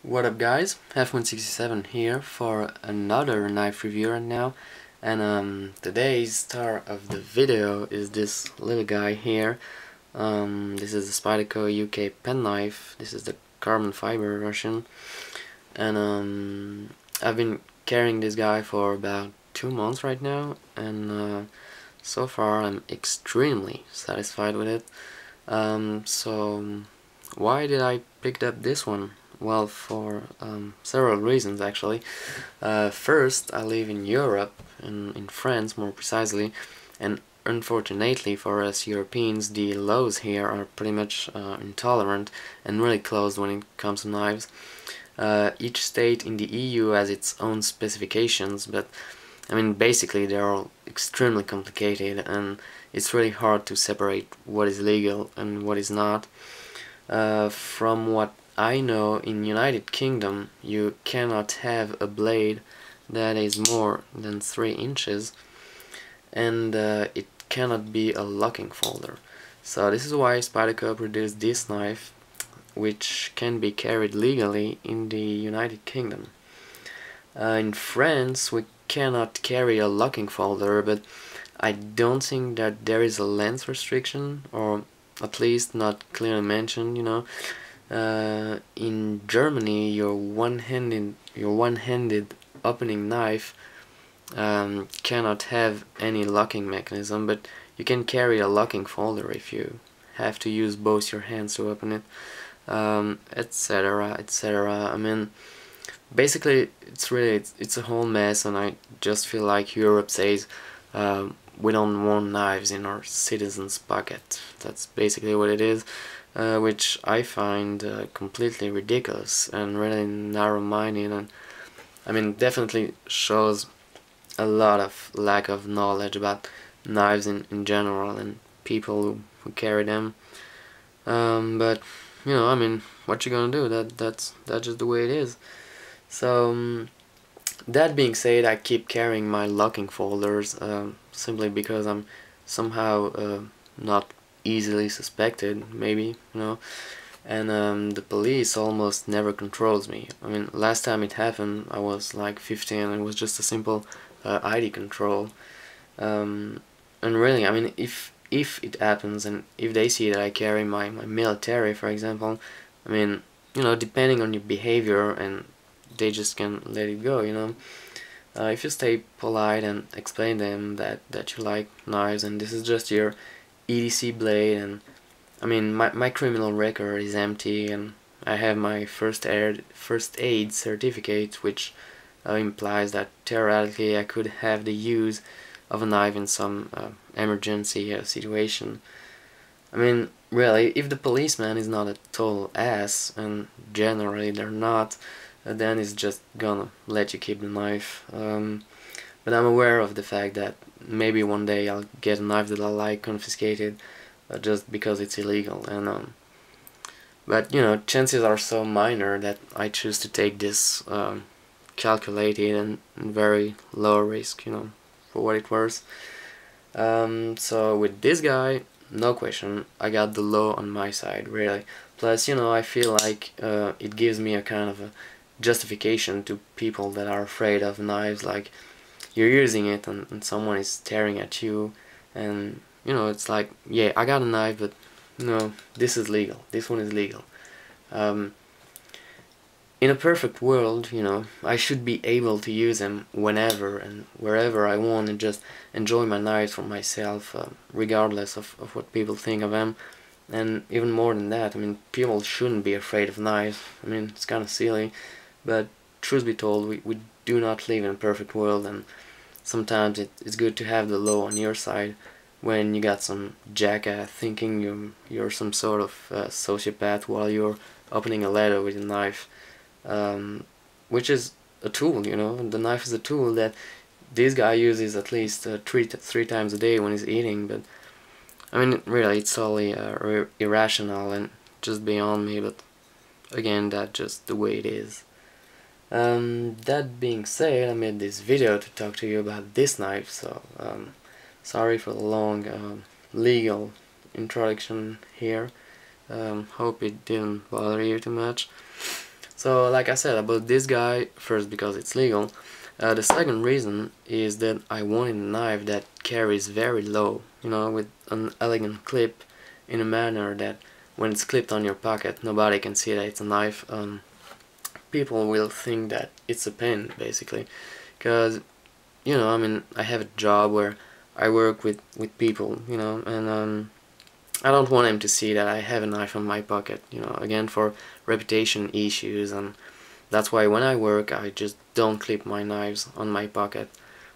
What up guys, F167 here for another knife review right now, and today's star of the video is this little guy here. This is the Spyderco UK penknife. This is the carbon fiber version, and I've been carrying this guy for about 2 months right now, and so far I'm extremely satisfied with it. So why did I pick up this one? Well, for several reasons actually. First, I live in Europe, in France more precisely, and unfortunately for us Europeans, the laws here are pretty much intolerant and really closed when it comes to knives. Each state in the EU has its own specifications, but I mean basically they're all extremely complicated, and it's really hard to separate what is legal and what is not. From what I know, in United Kingdom you cannot have a blade that is more than 3 inches, and it cannot be a locking folder. So this is why Spyderco produced this knife, which can be carried legally in the United Kingdom. In France we cannot carry a locking folder, but I don't think that there is a length restriction, or at least not clearly mentioned, you know. In Germany, your one-handed opening knife cannot have any locking mechanism, but you can carry a locking folder if you have to use both your hands to open it, etc., etc. I mean, basically, it's a whole mess, and I just feel like Europe says we don't want knives in our citizens' pocket. That's basically what it is. Which I find completely ridiculous and really narrow-minded, and I mean definitely shows a lot of lack of knowledge about knives in general and people who carry them. But you know, I mean, what you gonna do? That's just the way it is. So that being said, I keep carrying my locking folders simply because I'm somehow not easily suspected, maybe, you know, and the police almost never controls me. I mean, last time it happened I was like 15, and it was just a simple ID control, and really, I mean, if it happens and if they see that I carry my military, for example, I mean, you know, depending on your behavior, and they just can let it go, you know. If you stay polite and explain them that you like knives and this is just your EDC blade, and I mean my criminal record is empty, and I have my first aid certificate, which implies that theoretically I could have the use of a knife in some emergency situation. I mean, really, if the policeman is not a total ass, and generally they're not, then it's just gonna let you keep the knife. But I'm aware of the fact that maybe one day I'll get a knife that I like confiscated just because it's illegal, and but you know, chances are so minor that I choose to take this calculated and very low risk, you know, for what it worth. So with this guy, no question, I got the law on my side, really. Plus, you know, I feel like it gives me a kind of a justification to people that are afraid of knives, like you're using it and someone is staring at you, and you know, it's like, yeah, I got a knife, but no, this is legal, this one is legal. In a perfect world, you know, I should be able to use them whenever and wherever I want, and just enjoy my knives for myself, regardless of what people think of them. And even more than that, I mean, people shouldn't be afraid of knives. I mean, it's kind of silly, but truth be told, we do not live in a perfect world, and sometimes it's good to have the law on your side when you got some jackass thinking you're some sort of sociopath while you're opening a letter with a knife, which is a tool, you know. The knife is a tool that this guy uses at least three times a day when he's eating, but I mean, really, it's totally irrational and just beyond me, but again, that's just the way it is. That being said, I made this video to talk to you about this knife, so sorry for the long legal introduction here. Hope it didn't bother you too much. So like I said, I bought this guy first because it's legal. The second reason is that I wanted a knife that carries very low, you know, with an elegant clip in a manner that when it's clipped on your pocket, nobody can see that it's a knife. People will think that it's a pen, basically, because, you know, I mean, I have a job where I work with people, you know, and I don't want them to see that I have a knife in my pocket, you know, again, for reputation issues. And that's why when I work, I just don't clip my knives on my pocket.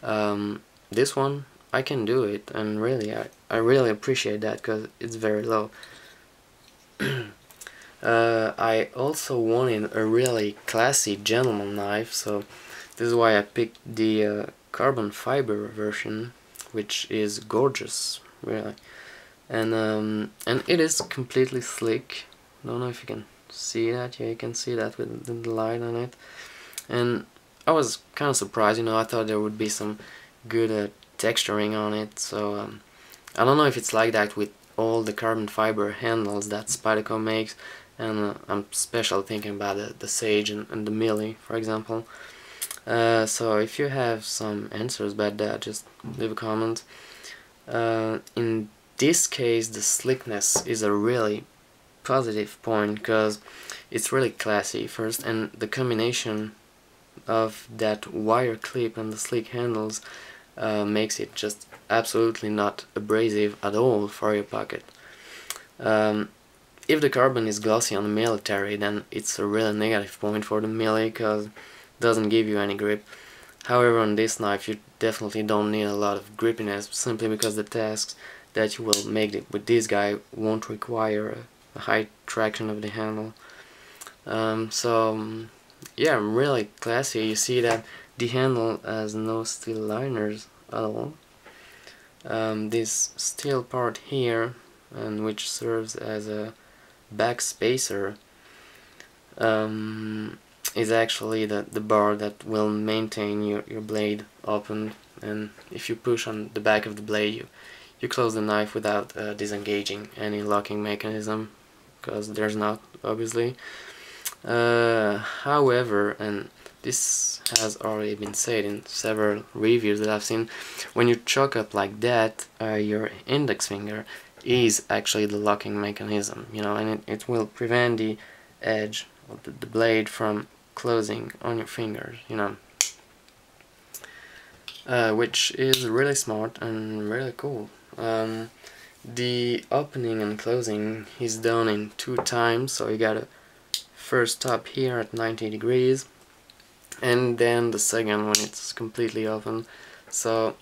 This one, I can do it, and really, I really appreciate that because it's very low. I also wanted a really classy gentleman knife, so this is why I picked the carbon fiber version, which is gorgeous, really. And it is completely slick. Don't know if you can see that. Yeah, you can see that with the light on it. And I was kind of surprised, you know, I thought there would be some good texturing on it, so I don't know if it's like that with all the carbon fiber handles that Spyderco makes, and I'm special thinking about the Sage and the Millie, for example. So if you have some answers about that, just leave a comment. In this case, the slickness is a really positive point because it's really classy first, and the combination of that wire clip and the sleek handles makes it just absolutely not abrasive at all for your pocket. If the carbon is glossy on the military, then it's a really negative point for the melee because it doesn't give you any grip. However, on this knife you definitely don't need a lot of grippiness, simply because the tasks that you will make it with this guy won't require a high traction of the handle. Yeah, really classy. You see that the handle has no steel liners at all. This steel part here, and which serves as a back spacer, is actually the bar that will maintain your blade open, and if you push on the back of the blade, you close the knife without disengaging any locking mechanism, because there's not, obviously. However, and this has already been said in several reviews that I've seen, when you choke up like that, your index finger is actually the locking mechanism, you know, and it will prevent the edge of the blade from closing on your fingers, you know, which is really smart and really cool. The opening and closing is done in 2 times, so you gotta first stop here at 90 degrees and then the second when it's completely open, so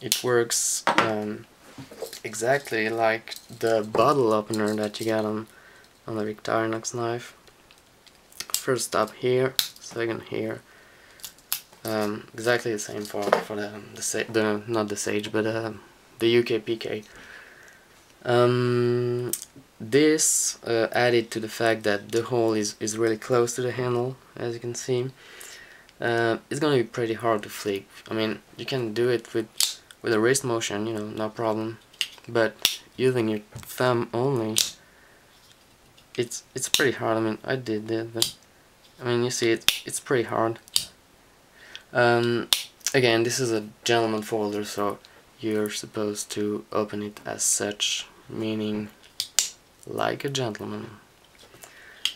it works exactly like the bottle opener that you got on the Victorinox knife. First stop here, second here. Exactly the same for the not the Sage, but the UKPK. This added to the fact that the hole is really close to the handle, as you can see. It's gonna be pretty hard to flick. I mean, you can do it with a wrist motion, you know, no problem. But using your thumb only, it's pretty hard. I mean, I did that, but I mean, you see, it's pretty hard. Again, this is a gentleman folder, so you're supposed to open it as such, meaning like a gentleman.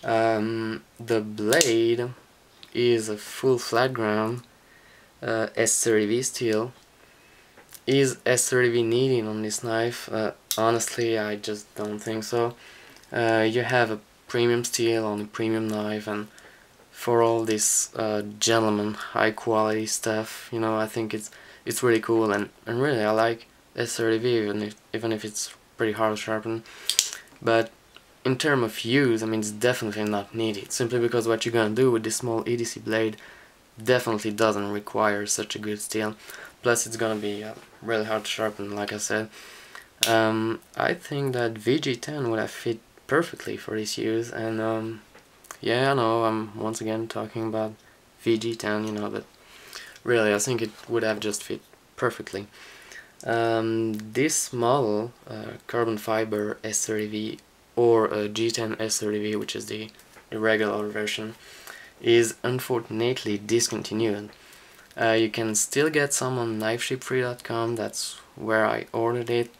The blade is a full flat ground S30V steel. Is S30V needed on this knife? Honestly, I just don't think so. You have a premium steel on a premium knife, and for all this gentleman high quality stuff, you know, I think it's really cool, and really I like S30V even if it's pretty hard to sharpen. But in terms of use, I mean, it's definitely not needed, simply because what you're gonna do with this small EDC blade definitely doesn't require such a good steel. Plus it's gonna be really hard to sharpen, like I said. I think that VG10 would have fit perfectly for this use, and yeah, I know I'm once again talking about VG10, you know, but really I think it would have just fit perfectly. This model, carbon fiber S30V or G10 S30V, which is the regular version, is unfortunately discontinued. You can still get some on knifeshipfree.com, that's where I ordered it,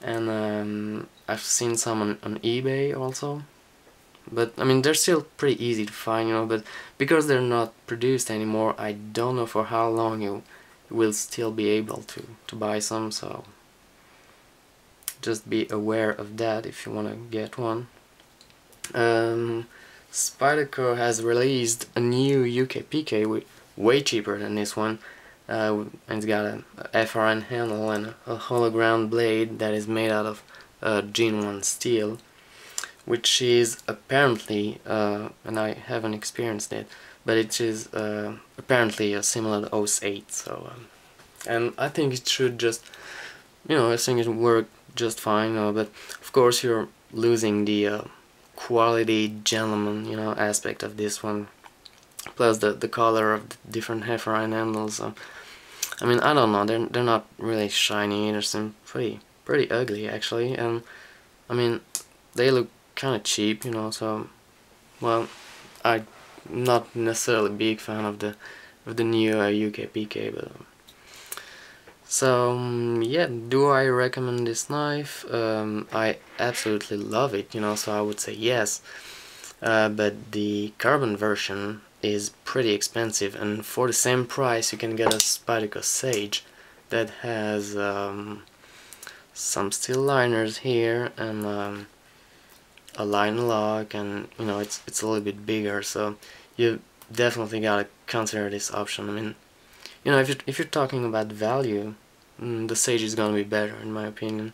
and I've seen some on eBay also. But I mean, they're still pretty easy to find, you know, but because they're not produced anymore, I don't know for how long you will still be able to buy some, so just be aware of that if you want to get one. Spyderco has released a new UK PK way cheaper than this one, and it's got a FRN handle and a hologram blade that is made out of Gen 1 steel, which is apparently, and I haven't experienced it, but it is apparently similar to OS 8, so, and I think it should just, you know, I think it worked just fine, but of course you're losing the quality gentleman, you know, aspect of this one, plus the color of the different FRN handles. I mean, I don't know, they're not really shiny, they seem pretty ugly actually, and I mean, they look kind of cheap, you know, so, well, I'm not necessarily a big fan of the new UK PK, but so yeah, do I recommend this knife? I absolutely love it, you know, so I would say yes, but the carbon version is pretty expensive, and for the same price you can get a Spyderco Sage that has some steel liners here and a line lock, and you know, it's a little bit bigger, so you definitely gotta consider this option. I mean, you know, if you're talking about value, the Sage is gonna be better in my opinion.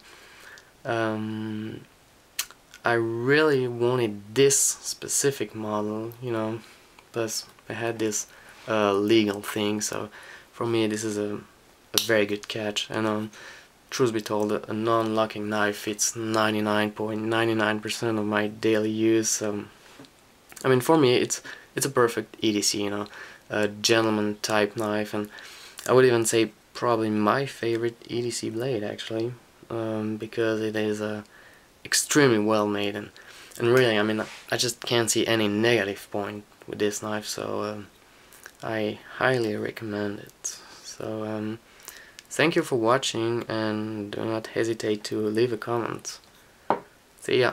I really wanted this specific model, you know, plus I had this legal thing, so for me this is a very good catch. And truth be told, a non-locking knife fits 99.99% of my daily use. So I mean, for me it's a perfect EDC, you know, a gentleman type knife, and I would even say probably my favorite EDC blade actually, because it is extremely well made, and really, I mean, I just can't see any negative point with this knife, so I highly recommend it. So thank you for watching, and do not hesitate to leave a comment. See ya!